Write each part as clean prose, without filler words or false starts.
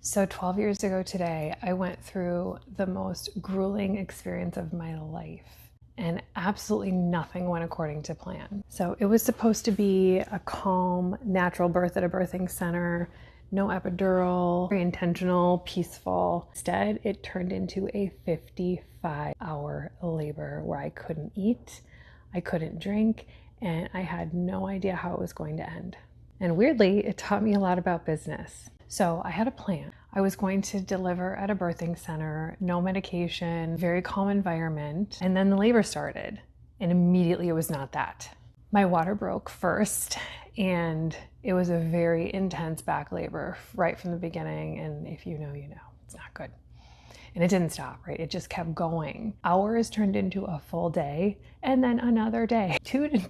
So 12 years ago today, I went through the most grueling experience of my life, and absolutely nothing went according to plan. So it was supposed to be a calm, natural birth at a birthing center, no epidural, very intentional, peaceful. Instead, it turned into a 55-hour labor where I couldn't eat, I couldn't drink, and I had no idea how it was going to end. And weirdly, it taught me a lot about business. So I had a plan. I was going to deliver at a birthing center, no medication, very calm environment. And then the labor started, and immediately it was not that. My water broke first, and it was a very intense back labor right from the beginning. And if you know, you know, it's not good. And it didn't stop, right? It just kept going. Hours turned into a full day, and then another day,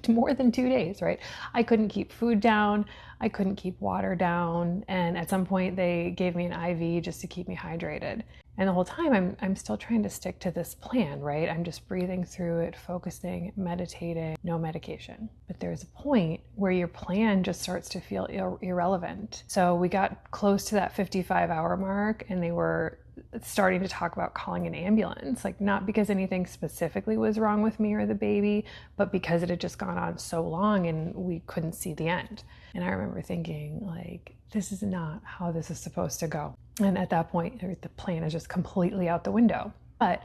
more than 2 days, right? I couldn't keep food down. I couldn't keep water down. And at some point they gave me an IV just to keep me hydrated. And the whole time I'm still trying to stick to this plan, right? I'm just breathing through it, focusing, meditating, no medication. But there's a point where your plan just starts to feel irrelevant. So we got close to that 55-hour mark, and they were starting to talk about calling an ambulance, like not because anything specifically was wrong with me or the baby, but because it had just gone on so long and we couldn't see the end. And I remember thinking, like, this is not how this is supposed to go. And at that point, the plan is just completely out the window. But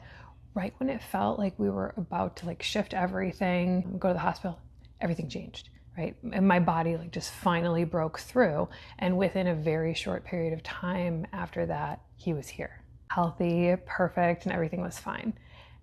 right when it felt like we were about to like shift everything, go to the hospital, everything changed. Right? And my body like just finally broke through. And within a very short period of time after that, he was here, healthy, perfect, and everything was fine.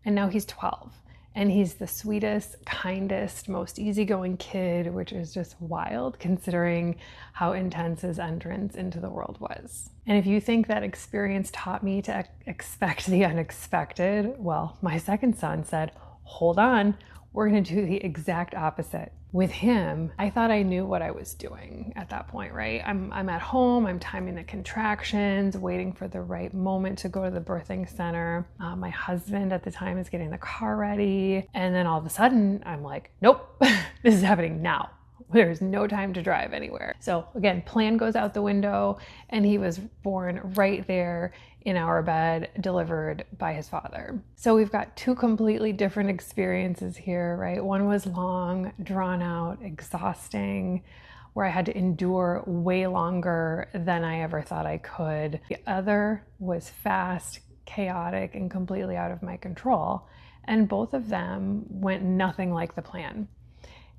And now he's 12, and he's the sweetest, kindest, most easygoing kid, which is just wild considering how intense his entrance into the world was. And if you think that experience taught me to expect the unexpected, well, my second son said, hold on, we're going to do the exact opposite. With him, I thought I knew what I was doing at that point, right? I'm at home, I'm timing the contractions, waiting for the right moment to go to the birthing center. My husband at the time is getting the car ready. And then all of a sudden, I'm like, nope, this is happening now. There's no time to drive anywhere. So again, plan goes out the window, and he was born right there in our bed, delivered by his father. So we've got two completely different experiences here, right? One was long, drawn out, exhausting, where I had to endure way longer than I ever thought I could. The other was fast, chaotic, and completely out of my control. And both of them went nothing like the plan.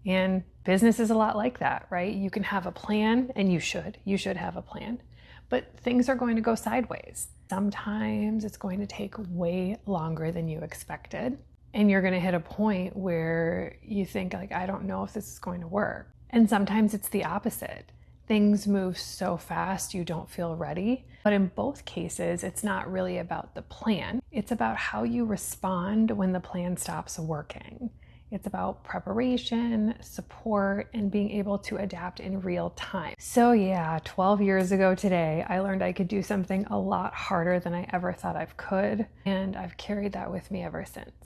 And business is a lot like that, right? You can have a plan, and you should have a plan, but things are going to go sideways. Sometimes it's going to take way longer than you expected, and you're going to hit a point where you think like, I don't know if this is going to work. And sometimes it's the opposite. Things move so fast you don't feel ready. But in both cases, it's not really about the plan. It's about how you respond when the plan stops working. It's about preparation, support, and being able to adapt in real time. So yeah, 12 years ago today, I learned I could do something a lot harder than I ever thought I could, and I've carried that with me ever since.